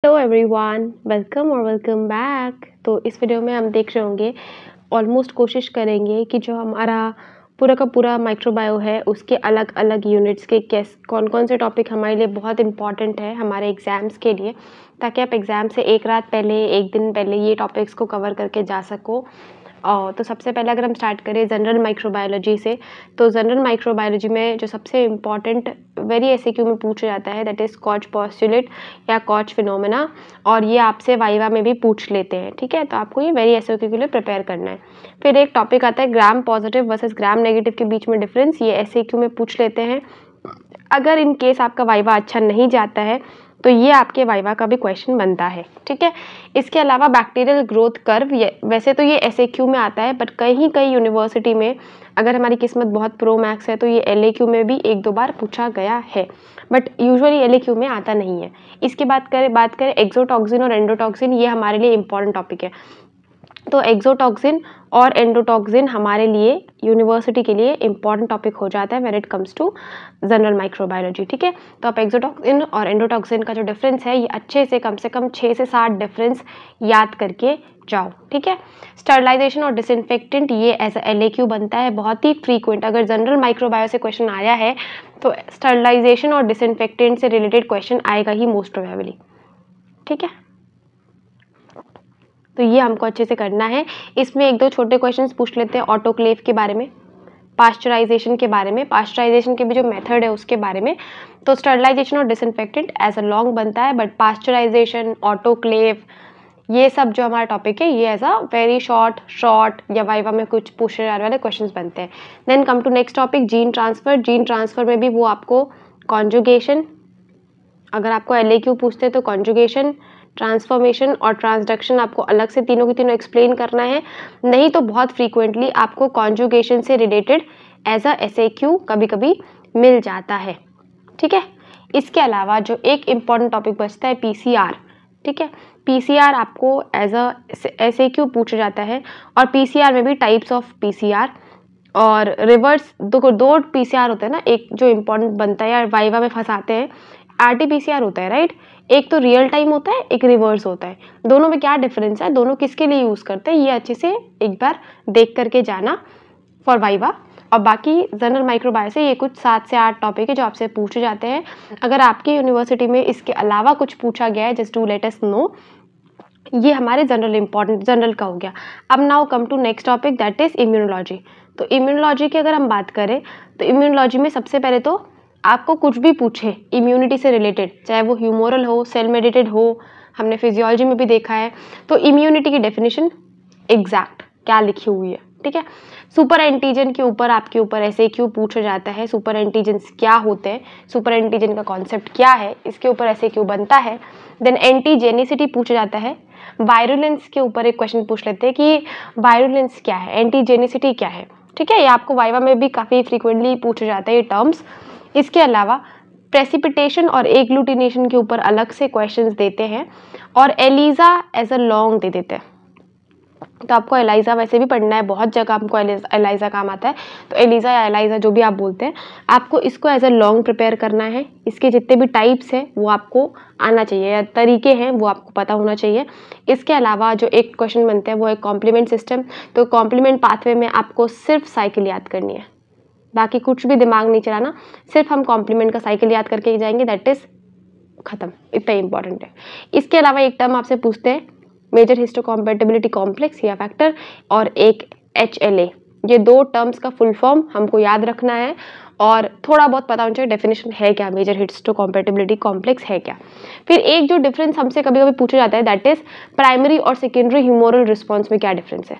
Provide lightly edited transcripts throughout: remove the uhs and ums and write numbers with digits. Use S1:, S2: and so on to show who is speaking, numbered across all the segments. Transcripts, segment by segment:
S1: Hello everyone, welcome और welcome back. तो इस वीडियो में हम देख रहे होंगे, ऑलमोस्ट कोशिश करेंगे कि जो हमारा पूरा का पूरा माइक्रोबायो है उसके अलग अलग यूनिट्स के कौन कौन से टॉपिक हमारे लिए बहुत इंपॉर्टेंट है हमारे एग्ज़ाम्स के लिए, ताकि आप एग्ज़ाम से एक रात पहले एक दिन पहले ये टॉपिक्स को कवर करके जा सको। तो सबसे पहले अगर हम स्टार्ट करें जनरल माइक्रोबायोलॉजी से, तो जनरल माइक्रोबायोलॉजी में जो सबसे इम्पॉर्टेंट वेरी एसएक्यू में पूछा जाता है दैट इज़ कॉच पोस्टुलेट या कॉच फिनोमेना, और ये आपसे वाइवा में भी पूछ लेते हैं। ठीक है, तो आपको ये वेरी एसएक्यू के लिए प्रिपेयर करना है। फिर एक टॉपिक आता है gram positive versus gram negative के बीच में डिफरेंस, ये एसएक्यू में पूछ लेते हैं। अगर इन केस आपका वाइवा अच्छा नहीं जाता है तो ये आपके वाइवा का भी क्वेश्चन बनता है। ठीक है, इसके अलावा बैक्टीरियल ग्रोथ कर्व, वैसे तो ये एसएक्यू में आता है, बट कहीं कहीं यूनिवर्सिटी में अगर हमारी किस्मत बहुत प्रो मैक्स है तो ये एलएक्यू में भी एक दो बार पूछा गया है, बट यूजुअली एलएक्यू में आता नहीं है। इसके बात करें एक्सोटॉक्सिन और एंडोटॉक्सिन, ये हमारे लिए इंपॉर्टेंट टॉपिक है। तो एक्सोटॉक्सिन और एंडोटॉक्सिन हमारे लिए यूनिवर्सिटी के लिए इंपॉर्टेंट टॉपिक हो जाता है when it comes to general microbiology. ठीक है, तो आप एक्सोटॉक्सिन और एंडोटॉक्सिन का जो डिफरेंस है ये अच्छे से कम 6 से 7 डिफरेंस याद करके जाओ। ठीक है, स्टरलाइजेशन और डिसइंफेक्टेंट, ये एज अ एलएक्यू बनता है बहुत ही फ्रीक्वेंट। अगर जनरल माइक्रोबायो से क्वेश्चन आया है तो स्टरलाइजेशन और डिसइंफेक्टेंट से रिलेटेड क्वेश्चन आएगा ही मोस्ट प्रोबेबली। ठीक है, तो ये हमको अच्छे से करना है। इसमें एक दो छोटे क्वेश्चंस पूछ लेते हैं ऑटोक्लेव के बारे में, पास्चराइजेशन के बारे में, पास्चराइजेशन के भी जो मेथड है उसके बारे में। तो स्टरलाइजेशन और डिसइंफेक्टेंट एज अ लॉन्ग बनता है, बट पास्चराइजेशन, ऑटोक्लेव, ये सब जो हमारा टॉपिक है ये एज अ वेरी शॉर्ट या वाइवा में कुछ पूछने जाने वाले क्वेश्चंस बनते हैं। Then come to next topic gene transfer. Gene transfer में भी वो आपको कॉन्जुगेशन, अगर आपको एलएक्यू पूछते हैं तो कॉन्जुगेशन, ट्रांसफॉर्मेशन और ट्रांसडक्शन आपको अलग से तीनों की तीनों एक्सप्लेन करना है। नहीं तो बहुत फ्रीक्वेंटली आपको कॉन्जुगेशन से रिलेटेड एज अ एसएक्यू कभी कभी मिल जाता है। ठीक है, इसके अलावा जो एक इम्पॉर्टेंट टॉपिक बचता है पीसीआर। ठीक है, पीसीआर आपको एज अ एसएक्यू पूछा जाता है, और पीसीआर में भी टाइप्स ऑफ पीसीआर और रिवर्स दो पीसीआर होते हैं ना, एक जो इम्पोर्टेंट बनता है या वाइवा में फंसाते हैं आरटीपीसीआर होता है, राइट। एक तो रियल टाइम होता है, एक रिवर्स होता है। दोनों में क्या डिफरेंस है, दोनों किसके लिए यूज़ करते हैं, ये अच्छे से एक बार देख करके जाना फॉर वाइवा। और बाकी जनरल माइक्रोबायो से ये कुछ 7 से 8 टॉपिक है जो आपसे पूछे जाते हैं। अगर आपकी यूनिवर्सिटी में इसके अलावा कुछ पूछा गया है, just do let us know. ये हमारे जनरल का हो गया। अब now come to next topic that is immunology. तो इम्यूनोलॉजी की अगर हम बात करें तो इम्यूनोलॉजी में सबसे पहले तो आपको कुछ भी पूछे इम्यूनिटी से रिलेटेड, चाहे वो ह्यूमोरल हो, सेल मेडिएटेड हो, हमने फिजियोलॉजी में भी देखा है, तो इम्यूनिटी की डेफिनेशन एग्जैक्ट क्या लिखी हुई है। ठीक है, सुपर एंटीजन के ऊपर आपके ऊपर ऐसे क्यों पूछा जाता है, सुपर एंटीजन्स क्या होते हैं, सुपर एंटीजन का कॉन्सेप्ट क्या है, इसके ऊपर ऐसे क्यों बनता है। देन एंटीजेनिसिटी पूछा जाता है। वायरुलेंस के ऊपर एक क्वेश्चन पूछ लेते हैं कि वायरुलेंस क्या है, एंटीजेनिसिटी क्या है। ठीक है, ये आपको वाइवा में भी काफ़ी फ्रीक्वेंटली पूछा जाता है ये टर्म्स। इसके अलावा प्रेसिपिटेशन और एग्लूटिनेशन के ऊपर अलग से क्वेश्चंस देते हैं, और एलिजा एज अ लॉन्ग दे देते हैं। तो आपको एलाइजा वैसे भी पढ़ना है, बहुत जगह आपको एलाइजा काम आता है, तो एलिजा या एलाइजा जो भी आप बोलते हैं, आपको इसको एज अ लॉन्ग प्रिपेयर करना है। इसके जितने भी टाइप्स हैं वो आपको आना चाहिए, या तरीके हैं वो आपको पता होना चाहिए। इसके अलावा जो एक क्वेश्चन बनते हैं वो है कॉम्प्लीमेंट सिस्टम। तो कॉम्प्लीमेंट पाथवे में आपको सिर्फ साइकिल याद करनी है, बाकी कुछ भी दिमाग नहीं चलाना, सिर्फ हम कॉम्प्लीमेंट का साइकिल याद करके ही जाएंगे, दैट इज खत्म, इतना इंपॉर्टेंट है। इसके अलावा एक टर्म आपसे पूछते हैं मेजर हिस्टोकॉम्पैटिबिलिटी कॉम्प्लेक्स या फैक्टर, और एक HLA। ये दो टर्म्स का फुल फॉर्म हमको याद रखना है, और थोड़ा बहुत पता होना चाहिए डेफिनेशन है क्या, मेजर हिस्टोकॉम्पैटिबिलिटी कॉम्प्लेक्स है क्या। फिर एक जो डिफरेंस हमसे कभी कभी पूछा जाता है दैट इज प्राइमरी और सेकेंडरी ह्यूमोरल रिस्पॉन्स में क्या डिफरेंस है।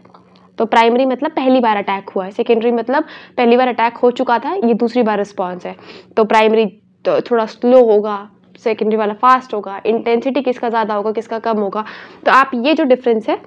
S1: तो प्राइमरी मतलब पहली बार अटैक हुआ है, सेकेंडरी मतलब पहली बार अटैक हो चुका था, ये दूसरी बार रिस्पॉन्स है। तो प्राइमरी तो थोड़ा स्लो होगा, सेकेंडरी वाला फास्ट होगा, इंटेंसिटी किसका ज़्यादा होगा किसका कम होगा। तो आप ये जो डिफरेंस है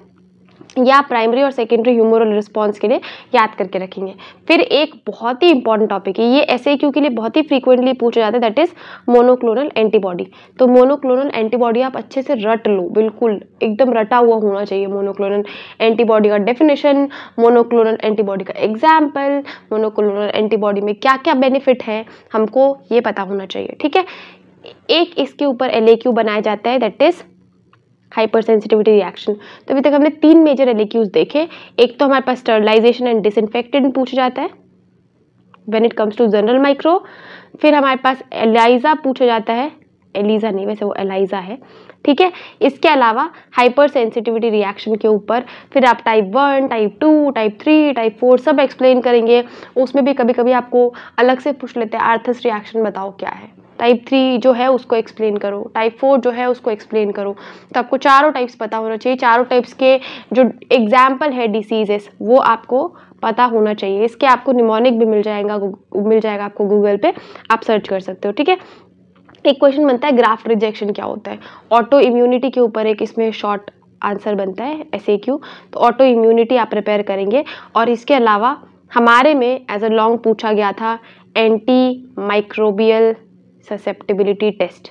S1: या प्राइमरी और सेकेंडरी ह्यूमोरल रिस्पॉन्स के लिए याद करके रखेंगे। फिर एक बहुत ही इंपॉर्टेंट टॉपिक है, ये एसएक्यू के लिए बहुत ही फ्रीक्वेंटली पूछा जाता है, दैट इज मोनोक्लोनल एंटीबॉडी। तो मोनोक्लोनल एंटीबॉडी आप अच्छे से रट लो, बिल्कुल एकदम रटा हुआ होना चाहिए मोनोक्लोनल एंटीबॉडी का डेफिनेशन, मोनोक्लोनल एंटीबॉडी का एग्जाम्पल, मोनोक्लोनल एंटीबॉडी में क्या क्या बेनिफिट है, हमको ये पता होना चाहिए। ठीक है, एक इसके ऊपर एलएक्यू बनाया जाता है that is hyper sensitivity reaction. तो अभी तक हमने 3 मेजर एलएक्यूज देखे। एक तो हमारे पास स्टरलाइजेशन एंड डिसइंफेक्टेंट पूछा जाता है when it comes to general micro. फिर हमारे पास एलाइजा पूछा जाता है, एलिजा नहीं वैसे वो एलाइजा है, ठीक है। इसके अलावा हाइपर सेंसिटिविटी रिएक्शन के ऊपर फिर आप टाइप 1, टाइप 2, टाइप 3, टाइप 4 सब एक्सप्लेन करेंगे। उसमें भी कभी कभी आपको अलग से पूछ लेते हैं आर्थस रिएक्शन बताओ क्या है, टाइप 3 जो है उसको एक्सप्लेन करो, टाइप 4 जो है उसको एक्सप्लेन करो। तो आपको चारों टाइप्स पता होना चाहिए, चारों टाइप्स के जो एग्जाम्पल है डिसीजेस वो आपको पता होना चाहिए। इसके आपको निमोनिक भी मिल जाएगा आपको गूगल पे, आप सर्च कर सकते हो, ठीक है। एक क्वेश्चन बनता है ग्राफ्ट रिजेक्शन क्या होता है, ऑटो इम्यूनिटी के ऊपर एक इसमें शॉर्ट आंसर बनता है SAQ। तो ऑटो इम्यूनिटी आप प्रिपेयर करेंगे। और इसके अलावा हमारे में एज अ लॉन्ग पूछा गया था एंटी माइक्रोबियल ससेप्टिबिलिटी टेस्ट।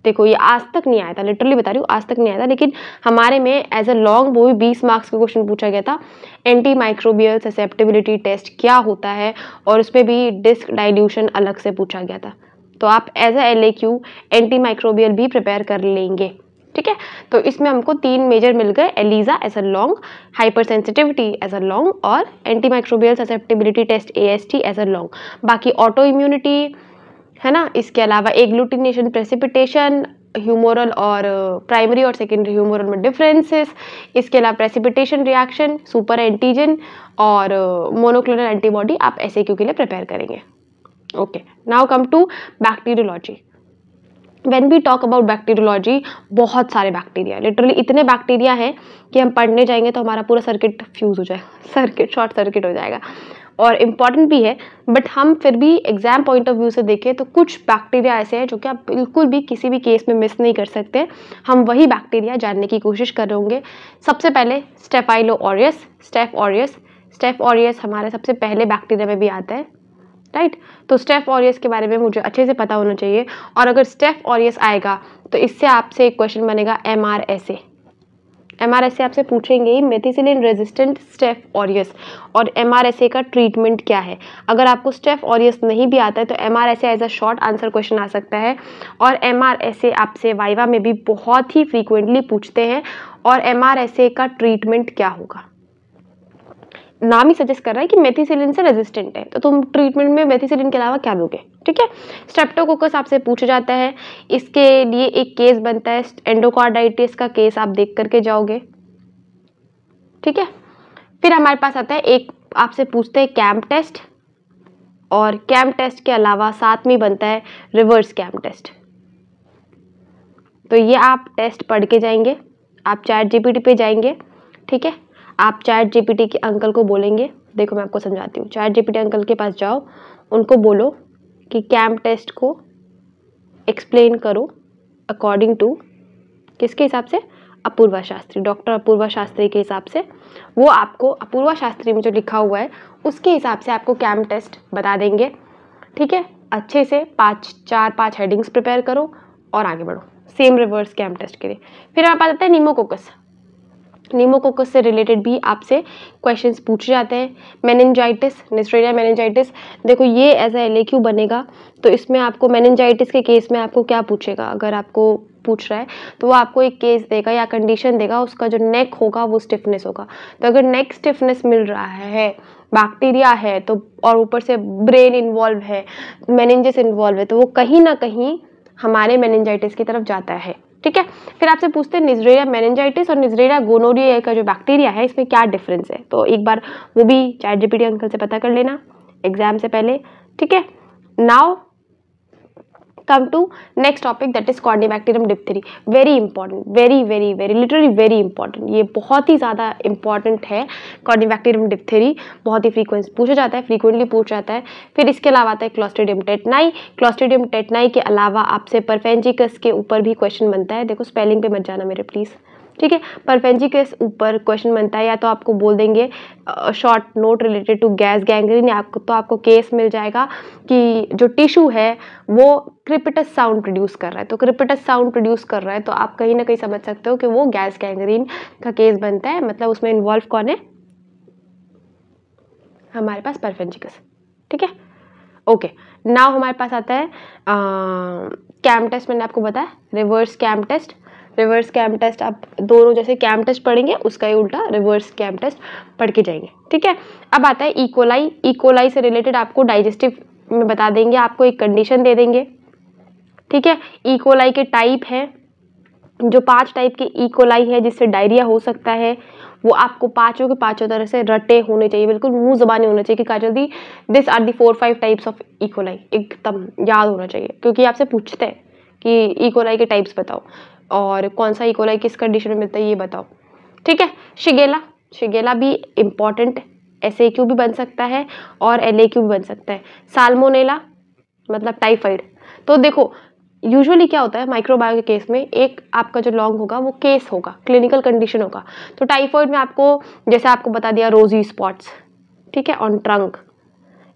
S1: देखो ये आज तक नहीं आया था, लिटरली बता रही हूँ आज तक नहीं आया था, लेकिन हमारे में एज अ लॉन्ग वो भी 20 मार्क्स का क्वेश्चन पूछा गया था। एंटी माइक्रोबियल ससेप्टिबिलिटी टेस्ट क्या होता है, और उसमें भी डिस्क डाइल्यूशन अलग से पूछा गया था। तो आप as a LAQ antimicrobial भी प्रिपेयर कर लेंगे, ठीक है। तो इसमें हमको 3 मेजर मिल गए, ELISA as a long, hypersensitivity as a long, और antimicrobial susceptibility test AST as a long. बाकी ऑटो इम्यूनिटी है ना, इसके अलावा एग्लूटिनेशन प्रेसिपिटेशन, ह्यूमोरल और प्राइमरी और सेकेंडरी ह्यूमोरल में डिफरेंसेस, इसके अलावा प्रेसिपिटेशन रिएक्शन, सुपर एंटीजन और मोनोक्लोनल एंटीबॉडी आप SAQ के लिए प्रिपेयर करेंगे। Okay, now come to bacteriology. When we talk about bacteriology, बहुत सारे बैक्टीरिया, लिटरली इतने बैक्टीरिया हैं कि हम पढ़ने जाएंगे तो हमारा पूरा सर्किट फ्यूज हो जाएगा, शॉर्ट सर्किट हो जाएगा। और इम्पॉर्टेंट भी है, बट हम फिर भी एग्जाम पॉइंट ऑफ व्यू से देखें तो कुछ बैक्टीरिया ऐसे हैं जो कि आप बिल्कुल भी किसी भी केस में मिस नहीं कर सकते। हम वही बैक्टीरिया जानने की कोशिश कर रहे होंगे। सबसे पहले स्टेफाइलो ऑरियस, स्टेफ ऑरियस हमारे सबसे पहले बैक्टीरिया में भी आता है, राइट। तो स्टेफ ऑरियस के बारे में मुझे अच्छे से पता होना चाहिए। और अगर स्टेफ ऑरियस आएगा तो इससे आपसे एक क्वेश्चन बनेगा MRSA आपसे पूछेंगे मेथिसिलिन रेजिस्टेंट स्टेफ ऑरियस, और MRSA का ट्रीटमेंट क्या है। अगर आपको स्टेफ ऑरियस नहीं भी आता है तो MRSA as a short answer question आ सकता है। और MRSA आपसे वाइवा में भी बहुत ही फ्रीक्वेंटली पूछते हैं। और MRSA का ट्रीटमेंट क्या होगा, नाम ही सजेस्ट कर रहा है कि मेथिसिलिन से रेजिस्टेंट है, तो तुम ट्रीटमेंट में मेथिसिलिन के अलावा क्या दोगे, ठीक है। स्ट्रेप्टोकोकस आपसे पूछा जाता है, इसके लिए एक केस बनता है, एंडोकार्डाइटिस का केस आप देख करके जाओगे, ठीक है। फिर हमारे पास आता है एक आपसे पूछते हैं कैम्प टेस्ट, और कैम्प टेस्ट के अलावा साथ में बनता है रिवर्स कैम्प टेस्ट। तो ये आप टेस्ट पढ़ के जाएंगे, आप ChatGPT पे जाएंगे, ठीक है। आप ChatGPT के अंकल को बोलेंगे, देखो मैं आपको समझाती हूँ, ChatGPT अंकल के पास जाओ, उनको बोलो कि कैम्प टेस्ट को एक्सप्लेन करो अकॉर्डिंग टू किसके हिसाब से, अपूर्वा शास्त्री, डॉक्टर अपूर्वा शास्त्री के हिसाब से। वो आपको अपूर्वा शास्त्री में जो लिखा हुआ है उसके हिसाब से आपको कैम्प टेस्ट बता देंगे, ठीक है। अच्छे से 4-5 हेडिंग्स प्रिपेयर करो और आगे बढ़ो, सेम रिवर्स कैम्प टेस्ट के लिए। फिर आप आता है नीमोकोकस से रिलेटेड भी आपसे क्वेश्चंस पूछे जाते हैं। मेनिंजाइटिस, नेस्टेरिया मेनिंजाइटिस, देखो ये एज ए LAQ बनेगा, तो इसमें आपको मेनिंजाइटिस के केस में आपको क्या पूछेगा, अगर आपको पूछ रहा है तो वो आपको एक केस देगा या कंडीशन देगा, उसका जो नेक होगा वो स्टिफनेस होगा। तो अगर नेक स्टिफनेस मिल रहा है, बैक्टीरिया है, तो और ऊपर से ब्रेन इन्वॉल्व है, मेनिंजिस इन्वॉल्व है, तो वो कहीं ना कहीं हमारे मेनिंजाइटिस की तरफ जाता है, ठीक है। फिर आपसे पूछते हैं निज़रेरिया मेनिंजाइटिस और निज़रेरिया गोनोरिया का जो बैक्टीरिया है इसमें क्या डिफरेंस है, तो एक बार वो भी ChatGPT अंकल से पता कर लेना एग्जाम से पहले, ठीक है। Now come to next topic, that is corynebacterium diphtheriae. Very important, very literally very important, ये बहुत ही ज़्यादा इंपॉर्टेंट है। कॉर्डिबैक्टीरियम डिप्थेरी बहुत ही फ्रीक्वेंटली पूछा जाता है। फिर इसके अलावा आता है क्लॉस्ट्रिडियम टेटनाई के अलावा आपसे परफेंजिकस के ऊपर भी क्वेश्चन बनता है। देखो स्पेलिंग पे मत जाना मेरे प्लीज़, ठीक है। परफेंजिकस ऊपर क्वेश्चन बनता है, या तो आपको बोल देंगे short note related to gas gangrene, तो आपको केस मिल जाएगा कि जो टिश्यू है वो क्रिपिटस साउंड प्रोड्यूस कर रहा है, तो क्रिपिटस साउंड प्रोड्यूस कर रहा है तो आप कहीं ना कहीं समझ सकते हो कि वो गैस गैंग्रीन का केस बनता है, मतलब उसमें इन्वॉल्व कौन है, हमारे पास परफेंजिकस, ठीक है। ओके, नाउ हमारे पास आता है कैम्प टेस्ट, मैंने आपको बताया रिवर्स कैम्प टेस्ट। रिवर्स कैम टेस्ट, आप दोनों जैसे कैम टेस्ट पढ़ेंगे उसका ही उल्टा रिवर्स कैम टेस्ट पढ़ के जाएंगे, ठीक है। अब आता है इकोलाई। इकोलाई से रिलेटेड आपको डाइजेस्टिव में बता देंगे, आपको एक कंडीशन दे देंगे, ठीक है। इकोलाई के टाइप है, जो 5 टाइप के इकोलाई है जिससे डायरिया हो सकता है, वो आपको पाँचों के पाँचों तरह से रटे होने चाहिए, बिल्कुल मुंह ज़बानी होने चाहिए कि काजल दी this are the 4-5 types of E coli, एकदम याद होना चाहिए, क्योंकि आपसे पूछते हैं कि इकोलाई के टाइप्स बताओ और कौन सा इकोलाई किस कंडीशन में मिलता है ये बताओ, ठीक है। शिगेला, शिगेला भी इम्पॉर्टेंट SAQ भी बन सकता है और LAQ भी बन सकता है। साल्मोनेला मतलब टाइफाइड। तो देखो यूजुअली क्या होता है माइक्रोबायो के केस में, एक आपका जो लॉन्ग होगा वो केस होगा, क्लिनिकल कंडीशन होगा। तो टाइफाइड में आपको जैसे आपको बता दिया रोजी स्पॉट्स, ठीक है, ऑन ट्रंक।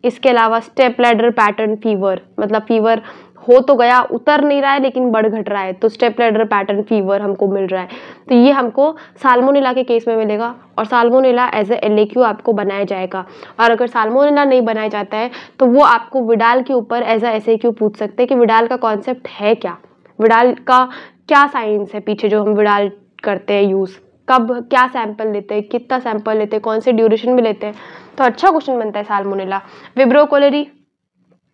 S1: इसके अलावा स्टेप लैडर पैटर्न फीवर, मतलब फीवर हो तो गया, उतर नहीं रहा है लेकिन बढ़ घट रहा है, तो स्टेप लैडर पैटर्न फीवर हमको मिल रहा है, तो ये हमको साल्मोनेला के केस में मिलेगा और साल्मोनेला एज ए LAQ आपको बनाया जाएगा। और अगर साल्मोनेला नहीं बनाया जाता है तो वो आपको विडाल के ऊपर एज ए SAQ पूछ सकते हैं कि विडाल का कॉन्सेप्ट है क्या, विडाल का क्या साइंस है पीछे जो हम विडाल करते हैं यूज़, कब क्या सैंपल लेते हैं, कितना सैंपल लेते हैं, कौन से ड्यूरेशन में लेते हैं, तो अच्छा क्वेश्चन बनता है साल्मोनेला। विब्रो कोलेरी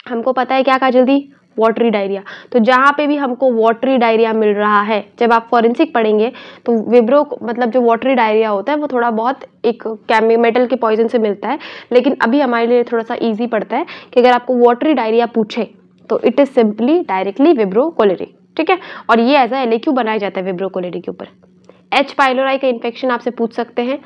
S1: हमको पता है क्या कहा जल्दी, वाटरी डायरिया। तो जहाँ पे भी हमको वाटरी डायरिया मिल रहा है, जब आप फॉरेंसिक पढ़ेंगे तो विब्रो मतलब जो वाटरी डायरिया होता है वो थोड़ा बहुत एक मेटल के पॉइजन से मिलता है, लेकिन अभी हमारे लिए थोड़ा सा ईजी पड़ता है कि अगर आपको वाटरी डायरिया पूछे तो it is simply directly Vibrio cholerae, ठीक है। और ये एज ए LAQ बनाया जाता है विब्रो कोलेरी के ऊपर। H पाइलोराई का इन्फेक्शन आपसे पूछ सकते हैं,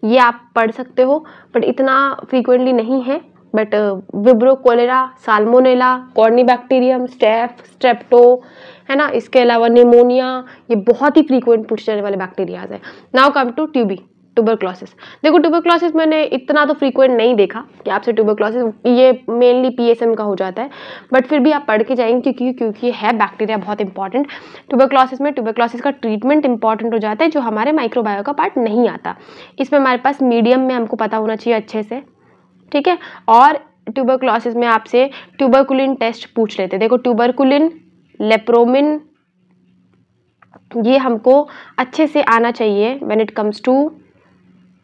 S1: ये आप पढ़ सकते हो बट इतना फ्रीक्वेंटली नहीं है, but vibrio cholera, salmonella, corynebacterium, strepto, है ना, इसके अलावा निमोनिया, ये बहुत ही फ्रीक्वेंट पूछे जाने वाले बैक्टीरियाज है। Now come to tuberculosis. देखो ट्यूबरक्लोसिस मैंने इतना तो फ्रीक्वेंट नहीं देखा कि आपसे ट्यूबरक्लोसिस, ये मेनली PSM का हो जाता है, बट फिर भी आप पढ़ के जाएंगे क्योंकि है बैक्टीरिया बहुत इंपॉर्टेंट। ट्यूबरक्लोसिस में ट्यूबरक्लोसिस का ट्रीटमेंट इंपॉर्टेंट हो जाता है जो हमारे माइक्रोबायो का पार्ट नहीं आता। इसमें हमारे पास मीडियम में हमको पता होना चाहिए अच्छे से, ठीक है। और ट्यूबरक्लोसिस में आपसे ट्यूबरकुलिन टेस्ट पूछ लेते हैं। देखो ट्यूबरकुलिन, लेप्रोमिन, ये हमको अच्छे से आना चाहिए when it comes to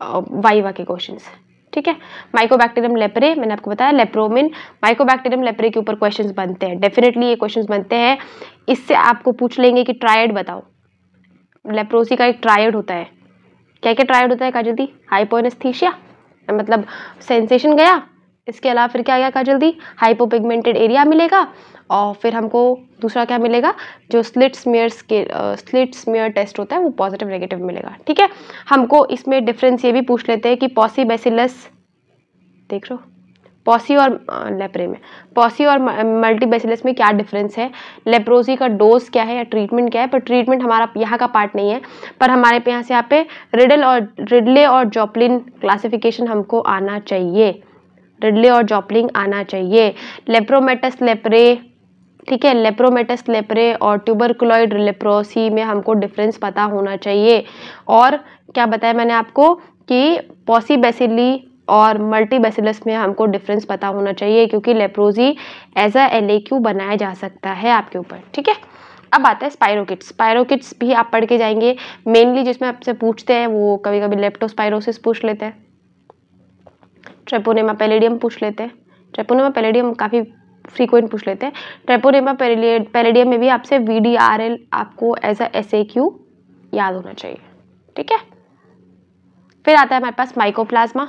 S1: viva के क्वेश्चंस, ठीक है। माइकोबैक्टीरियम लेप्रे मैंने आपको बताया, लेप्रोमिन, माइकोबैक्टीरियम लेप्रे के ऊपर क्वेश्चंस बनते हैं, डेफिनेटली ये क्वेश्चंस बनते हैं। इससे आपको पूछ लेंगे कि ट्रायड बताओ, लेप्रोसी का एक ट्रायड होता है, क्या क्या ट्रायड होता है काजल दी, हाइपोएनेस्थीसिया मतलब सेंसेशन गया, इसके अलावा फिर क्या गया काजल दी, हाइपोपिगमेंटेड एरिया मिलेगा, और फिर हमको दूसरा क्या मिलेगा, जो स्लिट स्मीयर टेस्ट होता है वो पॉजिटिव नेगेटिव मिलेगा, ठीक है। हमको इसमें डिफरेंस ये भी पूछ लेते हैं कि पॉसी बेसिलस, देख लो पॉसी और लेप्रे में, पॉसी और मल्टी बेसिलस में क्या डिफरेंस है, लेप्रोसी का डोज क्या है या ट्रीटमेंट क्या है, पर ट्रीटमेंट हमारा यहाँ का पार्ट नहीं है, पर हमारे पे यहाँ से यहाँ पे रिडले और जॉपलिन क्लासिफिकेशन हमको आना चाहिए, रिडले और जॉपलिन आना चाहिए। लेप्रोमेटस लेप्रे, ठीक है, लेप्रोमेटस लेप्रे और ट्यूबरकुलॉइड लेप्रोसी में हमको डिफरेंस पता होना चाहिए। और क्या बताया मैंने आपको कि पॉसी बेसिली और मल्टी बेसिलस में हमको डिफरेंस पता होना चाहिए, क्योंकि लेप्रोसी एज अ LAQ बनाया जा सकता है आपके ऊपर, ठीक है। अब आता है स्पाइरोकिट्स। स्पाइरोकिट्स भी आप पढ़ के जाएंगे, मेनली जिसमें आपसे पूछते हैं वो कभी कभी लेप्टोस्पाइरोसिस पूछ लेते हैं, ट्रेपोनेमा पैलेडियम पूछ लेते हैं, ट्रेपोनेमा पैलेडियम काफ़ी फ्रीक्वेंट पूछ लेते हैं। ट्रेपोनेमा पैलेडियम में भी आपसे VDRL आपको एज अ SAQ याद होना चाहिए, ठीक है। फिर आता है हमारे पास माइकोप्लाज्मा,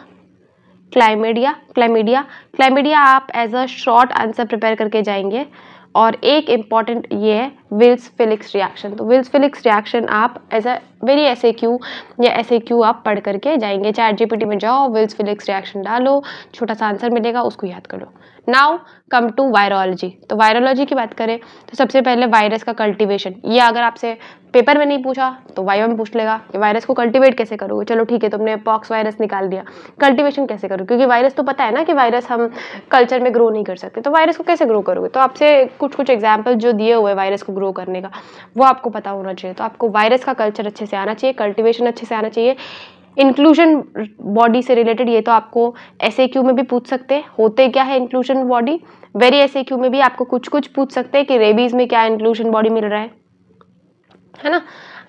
S1: क्लाइमीडिया आप as a short answer prepare करके जाएंगे। और एक इम्पॉर्टेंट ये है विल्स फिलिक्स रिएक्शन, तो विल्स फिलिक्स रिएक्शन आप एज अ वेरी SAQ या SAQ आप पढ़ करके जाएंगे, ChatGPT में जाओ विल्स फिलिक्स रिएक्शन डालो, छोटा सा आंसर मिलेगा, उसको याद कर लो। Now come to virology. तो वायरोलॉजी की बात करें तो सबसे पहले वायरस का कल्टीवेशन, ये अगर आपसे पेपर में नहीं पूछा तो वाइवा में पूछ लेगा कि वायरस को कल्टीवेट कैसे करोगे, चलो ठीक है तुमने पॉक्स वायरस निकाल दिया, कल्टीवेशन कैसे करोगे, क्योंकि वायरस तो पता है ना कि वायरस हम कल्चर में ग्रो नहीं कर सकते, तो वायरस को कैसे ग्रो करोगे, तो आपसे कुछ एग्जाम्पल जो दिए हुए वायरस को ग्रो करने का वो आपको पता होना चाहिए। तो आपको वायरस का कल्चर अच्छे से आना चाहिए, कल्टीवेशन अच्छे से आना चाहिए। इंक्लूजन बॉडी से रिलेटेड ये तो आपको SAQ में भी पूछ सकते हैं, होते क्या है इंक्लूजन बॉडी, वेरी SAQ में भी आपको कुछ पूछ सकते हैं कि रेबीज में क्या इंक्लूजन बॉडी मिल रहा है ना।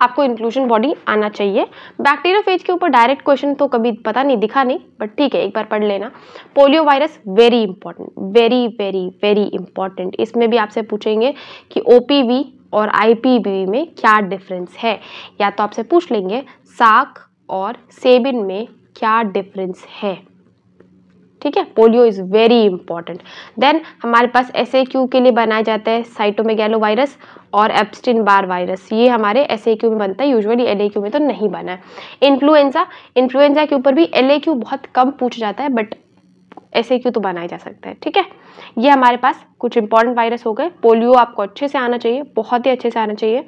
S1: आपको इंक्लूजन बॉडी आना चाहिए। बैक्टीरियोफेज के ऊपर डायरेक्ट क्वेश्चन तो कभी पता नहीं, दिखा नहीं, बट ठीक है एक बार पढ़ लेना। Polio virus very important, very very very important. इसमें भी आपसे पूछेंगे कि ओपीवी और आईपीवी में क्या डिफरेंस है, या तो आपसे पूछ लेंगे साक और सेबिन में क्या डिफरेंस है। ठीक है, polio is very important. Then हमारे पास SAQ के लिए बनाया जाता है साइटोमेगैलो वायरस और एप्स्टीन बार वायरस, ये हमारे SAQ में बनता है, यूजुअली LAQ में तो नहीं बना है। इन्फ्लुएंजा, इन्फ्लुएंजा के ऊपर भी LAQ बहुत कम पूछा जाता है, बट SAQ तो बनाया जा सकता है। ठीक है, ये हमारे पास कुछ इंपॉर्टेंट वायरस हो गए। पोलियो आपको अच्छे से आना चाहिए, बहुत ही अच्छे से आना चाहिए।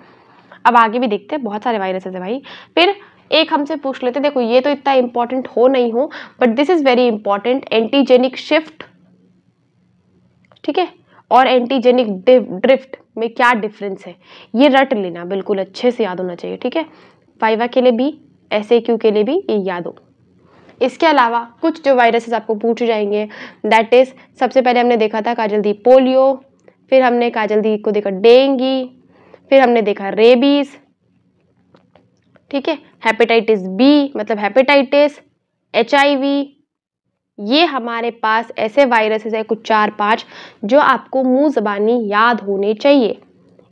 S1: अब आगे भी देखते हैं, बहुत सारे वायरसेस है भाई। फिर एक हमसे पूछ लेते, देखो ये तो इतना इंपॉर्टेंट हो नहीं हो, but this is very important, antigenic shift, ठीक है, और एंटीजेनिक ड्रिफ्ट में क्या डिफरेंस है, ये रट लेना, बिल्कुल अच्छे से याद होना चाहिए। ठीक है, वाइवा के लिए भी, SAQ के लिए भी ये याद हो। इसके अलावा कुछ जो वायरसेस आपको पूछे जाएंगे, दैट इज सबसे पहले हमने देखा था काजलदी पोलियो, फिर हमने काजलदी को देखा डेंगी, फिर हमने देखा रेबीज, ठीक है, हेपेटाइटिस बी मतलब हेपेटाइटिस, HIV, ये हमारे पास ऐसे वायरसेस है कुछ 4-5 जो आपको मुंह ज़बानी याद होने चाहिए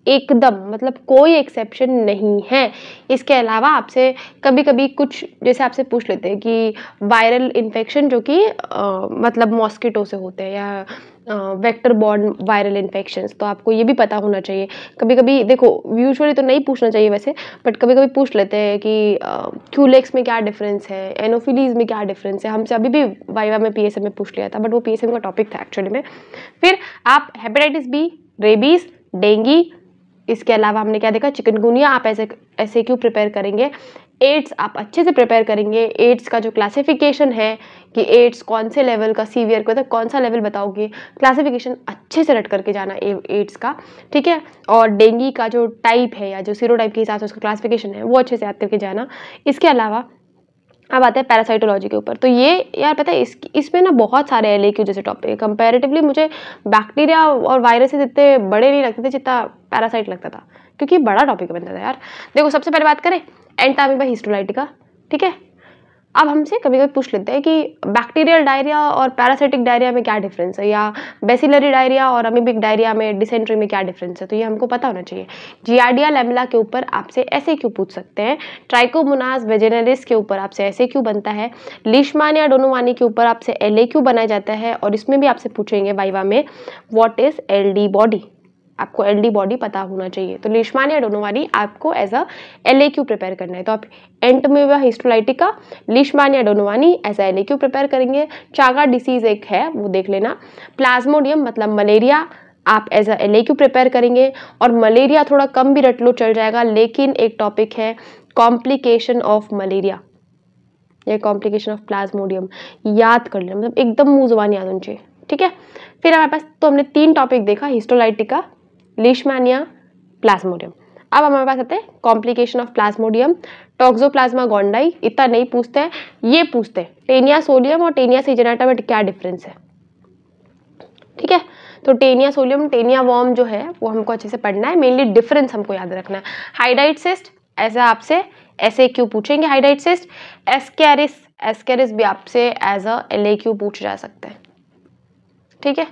S1: एकदम, मतलब कोई एक्सेप्शन नहीं है। इसके अलावा आपसे कभी कभी कुछ जैसे आपसे पूछ लेते हैं कि वायरल इन्फेक्शन जो कि मतलब मॉस्किटो से होते हैं या वेक्टर बॉर्न वायरल इन्फेक्शंस, तो आपको ये भी पता होना चाहिए। कभी कभी देखो यूजुअली तो नहीं पूछना चाहिए वैसे, बट कभी कभी पूछ लेते हैं कि क्यूलेक्स में क्या डिफरेंस है, एनोफिलीज में क्या डिफरेंस है। हमसे अभी भी वाइवा में PSM में पूछ लिया था, बट वो PSM का टॉपिक था एक्चुअली में। फिर आप हेपेटाइटिस बी, रेबीज, डेंगी, इसके अलावा हमने क्या देखा, चिकनगुनिया आप ऐसे क्यों प्रिपेयर करेंगे, एड्स आप अच्छे से प्रिपेयर करेंगे। एड्स का जो क्लासिफिकेशन है कि एड्स कौन से लेवल का, सीवियर को तो कौन सा लेवल बताओगे, क्लासिफिकेशन अच्छे से रट करके जाना एड्स का। ठीक है, और डेंगी का जो टाइप है या जो सीरो टाइप के हिसाब से उसका क्लासिफिकेशन है वो अच्छे से याद करके जाना। इसके अलावा अब आते हैं पैरासाइटोलॉजी के ऊपर। तो ये यार पता है इसमें ना बहुत सारे LAQ जैसे टॉपिक है। कंपैरेटिवली मुझे बैक्टीरिया और वायरसेस इतने बड़े नहीं लगते थे जितना पैरासाइट लगता था, क्योंकि बड़ा टॉपिक बनता था यार। देखो सबसे पहले बात करें एंटामीबा हिस्टोलाइटिका, ठीक है। अब हमसे कभी कभी पूछ लेते हैं कि बैक्टीरियल डायरिया और पैरासाइटिक डायरिया में क्या डिफरेंस है, या बेसिलरी डायरिया और अमीबिक डायरिया में, डिसेंट्री में क्या डिफरेंस है, तो ये हमको पता होना चाहिए। जियार्डिया लैमेला के ऊपर आपसे SAQ पूछ सकते हैं। ट्राइकोमोनास वेजिनलिस के ऊपर आपसे SAQ बनता है। लीशमानिया डोनोवानी के ऊपर आपसे LAQ बनाया जाता है, और इसमें भी आपसे पूछेंगे वाइवा में व्हाट इज LD बॉडी, आपको LD बॉडी पता होना चाहिए। तो लीशमानिया डोनोवानी आपको एज अ LAQ प्रिपेयर करना है, तो आप entamoeba histolytica, leishmania donovani as a LAQ prepare करेंगे। चागा डिसीज एक है वो देख लेना। प्लाज्मोडियम मतलब मलेरिया आप एज अ LAQ प्रिपेयर करेंगे, और मलेरिया थोड़ा कम भी रट लो चल जाएगा, लेकिन एक टॉपिक है कॉम्प्लिकेशन ऑफ मलेरिया, ये कॉम्प्लिकेशन ऑफ प्लाज्मोडियम याद कर लेना, मतलब एकदम मुंह जुबान याद होनी चाहिए। ठीक है, फिर हमारे पास तो हमने 3 टॉपिक देखा, हिस्टोलाइटिका, लीशमानिया, प्लाज्मोडियम। अब हमारे पास आते हैं कॉम्प्लिकेशन ऑफ प्लाज्मोडियम। टॉक्सोप्लाज्मा गोंडाई इतना नहीं पूछते हैं, ये पूछते हैं टेनिया सोलियम और टेनिया सिजेनाटा में क्या डिफरेंस है। ठीक है, तो टेनिया सोलियम, टेनिया वॉर्म जो है वो हमको अच्छे से पढ़ना है, मेनली डिफरेंस हमको याद रखना है। हाइडाइट सिस्ट ऐसा आपसे SAQ पूछेंगे, हाइडाइट सिस्ट। एस्केरिस, एस्केरिस भी आपसे एज अ LAQ पूछ जा सकते हैं। ठीक है,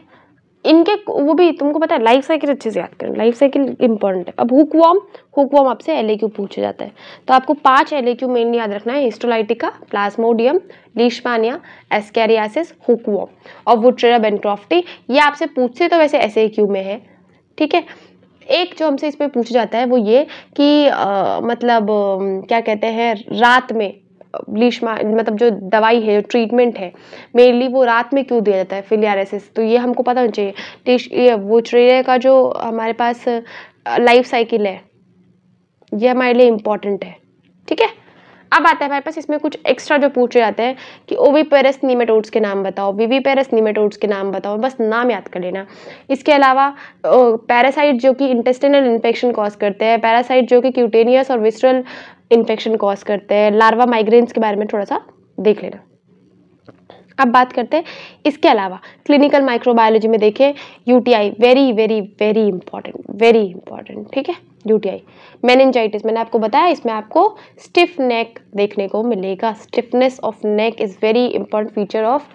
S1: इनके वो भी तुमको पता है लाइफ साइकिल अच्छे से याद करें, लाइफ साइकिल इंपॉर्टेंट है। अब हुकवॉर्म आपसे LAQ पूछे जाता है, तो आपको 5 LAQ मेनली याद रखना है, हिस्टोलाइटिका, प्लाज्मोडियम, लीशमानिया, एस्केरियासिस, हुकवॉर्म और वुट्रेरा बेनक्रॉफ्टी। ये आपसे पूछते तो वैसे SAQ में है। ठीक है, एक जो हमसे इसमें पूछा जाता है वो ये कि मतलब क्या कहते हैं, रात में लीशमा मतलब जो दवाई है, जो ट्रीटमेंट है मेनली वो रात में क्यों दिया जाता है, फिलियारिसिस, तो ये हमको पता होना चाहिए। ये वुट्रेरा का जो हमारे पास लाइफ साइकिल है ये हमारे लिए इम्पॉर्टेंट है। ठीक है, अब आता है हमारे पास इसमें कुछ एक्स्ट्रा जो पूछे जाते हैं कि ओविपेरस नीमेटोड्स के नाम बताओ, विविपेरस नीमेटोड्स के नाम बताओ, बस नाम याद कर लेना। इसके अलावा पैरासाइट जो कि इंटेस्टिनल इन्फेक्शन कॉज करते हैं, पैरासाइट जो कि क्यूटेनियस और विसरल इन्फेक्शन कॉज करते हैं, लार्वा माइग्रेन्स के बारे में थोड़ा सा देख लेना। अब बात करते हैं इसके अलावा क्लिनिकल माइक्रोबायोलॉजी में देखें UTI, very very very important, very important. ठीक है, यूटीआई। मेनिंजाइटिस मैंने आपको बताया, इसमें आपको स्टिफ नेक देखने को मिलेगा। Stiffness of neck is very important feature of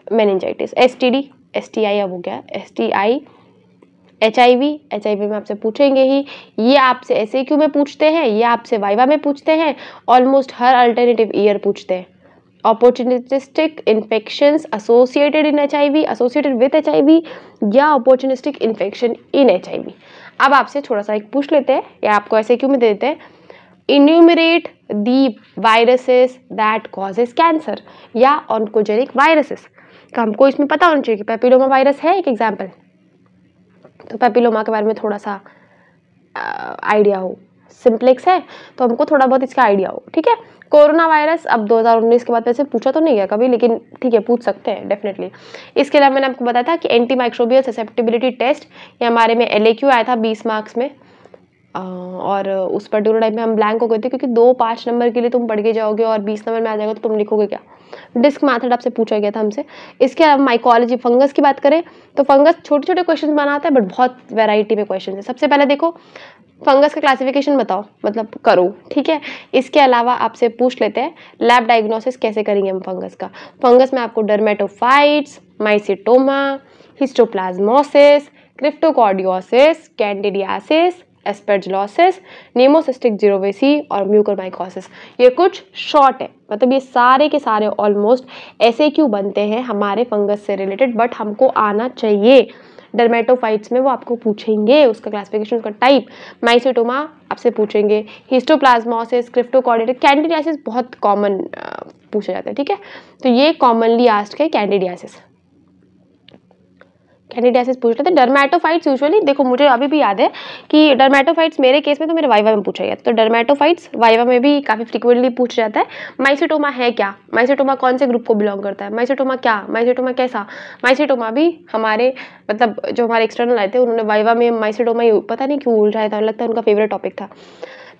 S1: meningitis. STD, STI अब हो गया एसटीआई। एचआईवी में आपसे पूछेंगे ही, ये आपसे एसएक्यू में पूछते हैं, ये आपसे वाइवा में पूछते हैं, ऑलमोस्ट हर अल्टरनेटिव ईयर पूछते हैं। opportunistic infections associated in HIV, associated with HIV या opportunistic infection in HIV। अब आपसे थोड़ा सा एक पूछ लेते हैं या आपको ऐसे क्यों में दे देते हैं, enumerate the viruses that causes cancer या oncogenic viruses। तो हमको इसमें पता होना चाहिए कि पेपिलोमा वायरस है एक एग्जाम्पल, तो पेपिलोमा के बारे में थोड़ा सा आइडिया हो। सिंप्लेक्स है तो हमको थोड़ा बहुत इसका आइडिया हो, ठीक है। कोरोना वायरस अब 2019 के बाद वैसे पूछा तो नहीं गया कभी, लेकिन ठीक है पूछ सकते हैं डेफिनेटली। इसके अलावा मैंने आपको बताया था कि एंटी माइक्रोबियल ससेप्टिबिलिटी टेस्ट, ये हमारे में LAQ आया था 20 मार्क्स में, और उस पर्टिकुलर टाइम में हम ब्लैंक हो गए थे क्योंकि 5 नंबर के लिए तुम पढ़ के जाओगे और 20 नंबर में आ जाएगा तो तुम लिखोगे क्या। डिस्क मेथड आपसे पूछा गया था हमसे। इसके अलावा माइकोलॉजी, फंगस की बात करें तो फंगस छोटे छोटे क्वेश्चन बनाता है बट बहुत वैरायटी में क्वेश्चन है। सबसे पहले देखो फंगस का क्लासिफिकेशन बताओ, मतलब करो, ठीक है। इसके अलावा आपसे पूछ लेते हैं लैब डायग्नोसिस कैसे करेंगे हम फंगस का। फंगस में आपको डर्मेटोफाइट्स, माइसिटोमा, हिस्टोप्लाज्मोसिस, क्रिप्टोकॉर्डियोसिस, कैंडिडियासिस, एस्पेरजिलोसिस, नीमोसिस्टिक जिरोवेसी और म्यूकोरमाइकोसिस, ये कुछ शॉर्ट है। मतलब ये सारे के सारे ऑलमोस्ट ऐसे क्यों बनते हैं हमारे फंगस से रिलेटेड, बट हमको आना चाहिए। डर्मेटोफाइट्स में वो आपको पूछेंगे उसका क्लासिफिकेशन, उसका टाइप। माइसिटोमा आपसे पूछेंगे, हिस्टोप्लाज्मोसिस, क्रिप्टोकॉर्डियोसिस, कैंडिडियासिस बहुत कॉमन पूछा जाता है, ठीक है। तो ये कॉमनली आस्क्ड है कैंडिडियासिस। कैंडिडियासिस पूछ रहे थे। डर्मेटोफाइट्स यूजुअली देखो मुझे अभी भी याद है कि डर्मेटोफाइट्स मेरे केस में तो मेरे वाइवा में पूछा गया, तो डर्मेटोफाइट्स वाइवा में भी काफ़ी फ्रीक्वेंटली पूछ जाता है। माइसिटोमा है क्या, माइसिटोमा कौन से ग्रुप को बिलोंग करता है, माइसिटोमा क्या, माइसिटोमा कैसा। माइसिटोमा भी हमारे मतलब जो हमारे एक्सटर्नल आए थे उन्होंने वाइवा में माइसिटोमा ही पता नहीं क्यों उलझाया था, लगता है उनका फेवरेट टॉपिक था।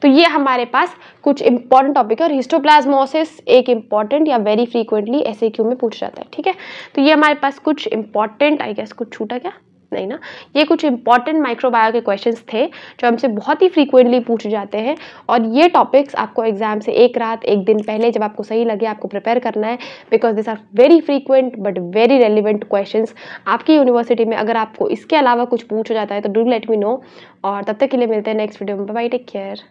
S1: तो ये हमारे पास कुछ इंपॉर्टेंट टॉपिक है और हिस्टोप्लाज्मोसिस एक इंपॉर्टेंट या वेरी फ्रीक्वेंटली SAQ में पूछ जाता है, ठीक है। तो ये हमारे पास कुछ इंपॉर्टेंट, आई गेस कुछ छूटा क्या नहीं ना, ये कुछ इंपॉर्टेंट माइक्रोबायो के क्वेश्चंस थे जो हमसे बहुत ही फ्रीक्वेंटली पूछे जाते हैं। और ये टॉपिक्स आपको एग्जाम से एक रात एक दिन पहले जब आपको सही लगे आपको प्रिपेयर करना है, because this are very frequent but very relevant questions आपकी यूनिवर्सिटी में। अगर आपको इसके अलावा कुछ पूछा जाता है तो डू लेट मी नो, और तब तक के लिए मिलते हैं नेक्स्ट वीडियो में। Bye, take care.